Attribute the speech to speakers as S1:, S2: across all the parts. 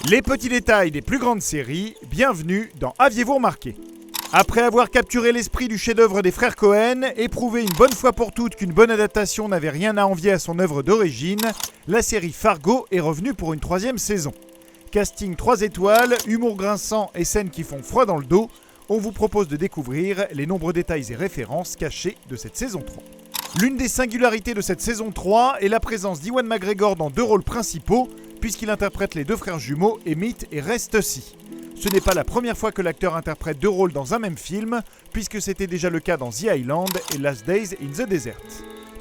S1: Les petits détails des plus grandes séries, bienvenue dans Aviez-vous remarqué ? Après avoir capturé l'esprit du chef-d'œuvre des frères Cohen et prouvé une bonne fois pour toutes qu'une bonne adaptation n'avait rien à envier à son œuvre d'origine, la série Fargo est revenue pour une 3e saison. Casting 3 étoiles, humour grinçant et scènes qui font froid dans le dos, on vous propose de découvrir les nombreux détails et références cachés de cette saison 3. L'une des singularités de cette saison 3 est la présence d'Ewan McGregor dans 2 rôles principaux, puisqu'il interprète les 2 frères jumeaux Emmett et Rusty. Ce n'est pas la première fois que l'acteur interprète 2 rôles dans un même film, puisque c'était déjà le cas dans The Island et Last Days in the Desert.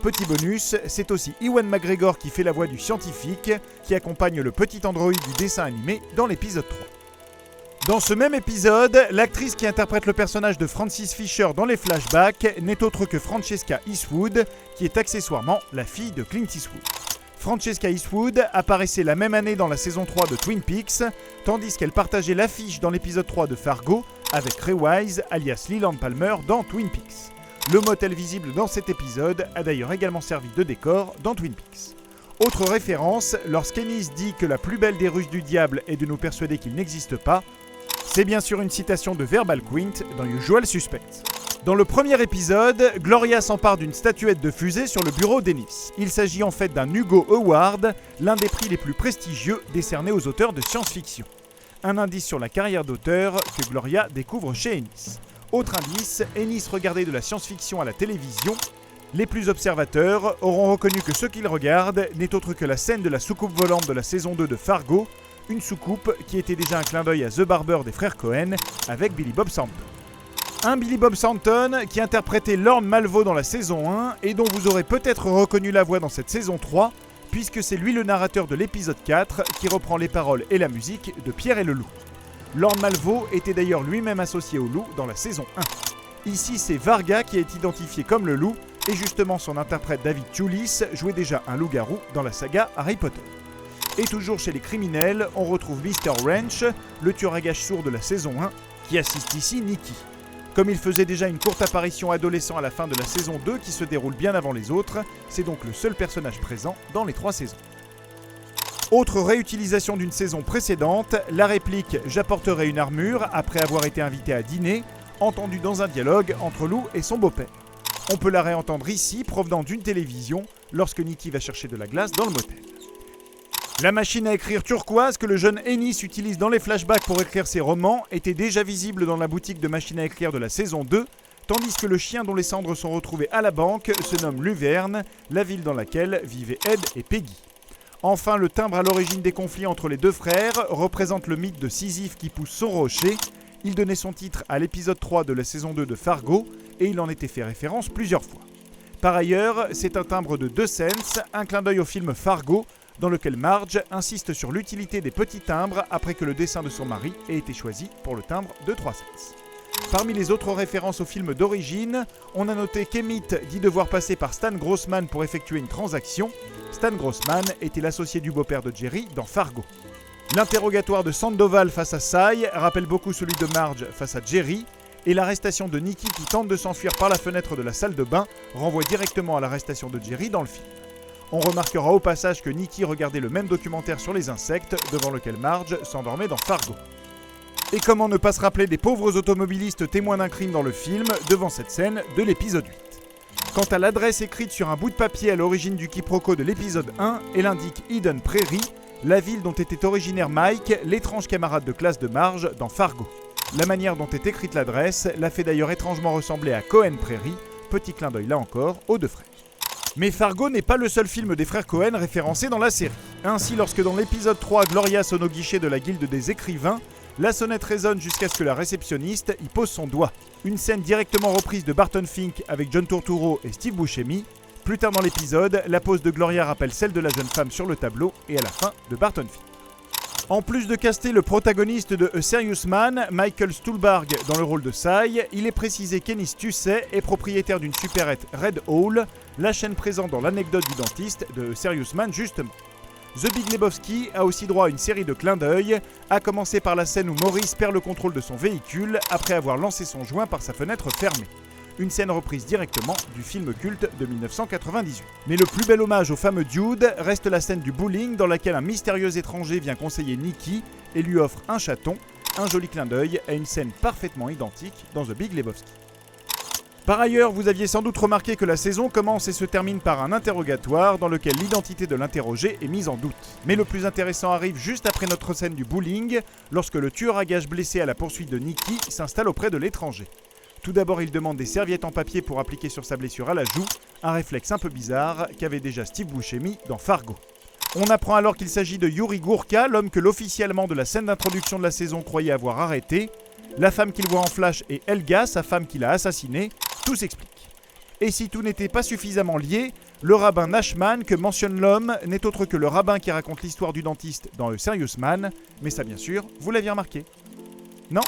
S1: Petit bonus, c'est aussi Ewan McGregor qui fait la voix du scientifique, qui accompagne le petit androïde du dessin animé dans l'épisode 3. Dans ce même épisode, l'actrice qui interprète le personnage de Frances Fisher dans les flashbacks n'est autre que Francesca Eastwood, qui est accessoirement la fille de Clint Eastwood. Francesca Eastwood apparaissait la même année dans la saison 3 de Twin Peaks, tandis qu'elle partageait l'affiche dans l'épisode 3 de Fargo avec Ray Wise, alias Leland Palmer, dans Twin Peaks. Le motel visible dans cet épisode a d'ailleurs également servi de décor dans Twin Peaks. Autre référence, lorsqu'Ennis dit que la plus belle des ruses du diable est de nous persuader qu'il n'existe pas, c'est bien sûr une citation de Verbal Quint dans Usual Suspect. Dans le premier épisode, Gloria s'empare d'une statuette de fusée sur le bureau d'Ennis. Il s'agit en fait d'un Hugo Award, l'un des prix les plus prestigieux décernés aux auteurs de science-fiction. Un indice sur la carrière d'auteur que Gloria découvre chez Ennis. Autre indice, Ennis regardait de la science-fiction à la télévision. Les plus observateurs auront reconnu que ce qu'ils regardent n'est autre que la scène de la soucoupe volante de la saison 2 de Fargo, une soucoupe qui était déjà un clin d'œil à The Barber des frères Cohen avec Billy Bob Thornton. Un Billy Bob Thornton qui interprétait Lorne Malvo dans la saison 1 et dont vous aurez peut-être reconnu la voix dans cette saison 3, puisque c'est lui le narrateur de l'épisode 4 qui reprend les paroles et la musique de Pierre et le Loup. Lorne Malvo était d'ailleurs lui-même associé au loup dans la saison 1. Ici, c'est Varga qui est identifié comme le loup, et justement son interprète David Thewlis jouait déjà un loup-garou dans la saga Harry Potter. Et toujours chez les criminels, on retrouve Mr. Wrench, le tueur à gages sourd de la saison 1, qui assiste ici Nicky. Comme il faisait déjà une courte apparition adolescent à la fin de la saison 2 qui se déroule bien avant les autres, c'est donc le seul personnage présent dans les 3 saisons. Autre réutilisation d'une saison précédente, la réplique « J'apporterai une armure » après avoir été invité à dîner, entendue dans un dialogue entre Lou et son beau-père. On peut la réentendre ici, provenant d'une télévision, lorsque Nicky va chercher de la glace dans le motel. La machine à écrire turquoise que le jeune Ennis utilise dans les flashbacks pour écrire ses romans était déjà visible dans la boutique de machines à écrire de la saison 2, tandis que le chien dont les cendres sont retrouvées à la banque se nomme Luverne, la ville dans laquelle vivaient Ed et Peggy. Enfin, le timbre à l'origine des conflits entre les 2 frères représente le mythe de Sisyphe qui pousse son rocher. Il donnait son titre à l'épisode 3 de la saison 2 de Fargo et il en était fait référence plusieurs fois. Par ailleurs, c'est un timbre de 2 cents, un clin d'œil au film Fargo, dans lequel Marge insiste sur l'utilité des petits timbres après que le dessin de son mari ait été choisi pour le timbre de 3 cents. Parmi les autres références au film d'origine, on a noté qu'Emmett dit devoir passer par Stan Grossman pour effectuer une transaction. Stan Grossman était l'associé du beau-père de Jerry dans Fargo. L'interrogatoire de Sandoval face à Cy rappelle beaucoup celui de Marge face à Jerry, et l'arrestation de Nicky qui tente de s'enfuir par la fenêtre de la salle de bain renvoie directement à l'arrestation de Jerry dans le film. On remarquera au passage que Nicky regardait le même documentaire sur les insectes devant lequel Marge s'endormait dans Fargo. Et comment ne pas se rappeler des pauvres automobilistes témoins d'un crime dans le film devant cette scène de l'épisode 8. Quant à l'adresse écrite sur un bout de papier à l'origine du quiproquo de l'épisode 1, elle indique Eden Prairie, la ville dont était originaire Mike, l'étrange camarade de classe de Marge dans Fargo. La manière dont est écrite l'adresse la fait d'ailleurs étrangement ressembler à Cohen Prairie, petit clin d'œil là encore aux 2 frères. Mais Fargo n'est pas le seul film des frères Cohen référencé dans la série. Ainsi, lorsque dans l'épisode 3, Gloria sonne au guichet de la guilde des écrivains, la sonnette résonne jusqu'à ce que la réceptionniste y pose son doigt. Une scène directement reprise de Barton Fink avec John Turturro et Steve Buscemi. Plus tard dans l'épisode, la pose de Gloria rappelle celle de la jeune femme sur le tableau et à la fin de Barton Fink. En plus de caster le protagoniste de A Serious Man, Michael Stuhlbarg, dans le rôle de Cy, il est précisé qu'Ennis Tussey est propriétaire d'une supérette Red Hall, la chaîne présente dans l'anecdote du dentiste de A Serious Man justement. The Big Lebowski a aussi droit à une série de clins d'œil, à commencer par la scène où Maurice perd le contrôle de son véhicule après avoir lancé son joint par sa fenêtre fermée. Une scène reprise directement du film culte de 1998. Mais le plus bel hommage au fameux Dude reste la scène du bowling dans laquelle un mystérieux étranger vient conseiller Nicky et lui offre un chaton, un joli clin d'œil à une scène parfaitement identique dans The Big Lebowski. Par ailleurs, vous aviez sans doute remarqué que la saison commence et se termine par un interrogatoire dans lequel l'identité de l'interrogé est mise en doute. Mais le plus intéressant arrive juste après notre scène du bowling, lorsque le tueur à gages blessé à la poursuite de Nicky s'installe auprès de l'étranger. Tout d'abord, il demande des serviettes en papier pour appliquer sur sa blessure à la joue, un réflexe un peu bizarre qu'avait déjà Steve Buscemi dans Fargo. On apprend alors qu'il s'agit de Yuri Gourka, l'homme que l'officier allemand de la scène d'introduction de la saison croyait avoir arrêté. La femme qu'il voit en flash est Helga, sa femme qu'il a assassinée. Tout s'explique. Et si tout n'était pas suffisamment lié, le rabbin Nashman que mentionne l'homme n'est autre que le rabbin qui raconte l'histoire du dentiste dans A Serious Man, mais ça bien sûr, vous l'aviez remarqué. Non ?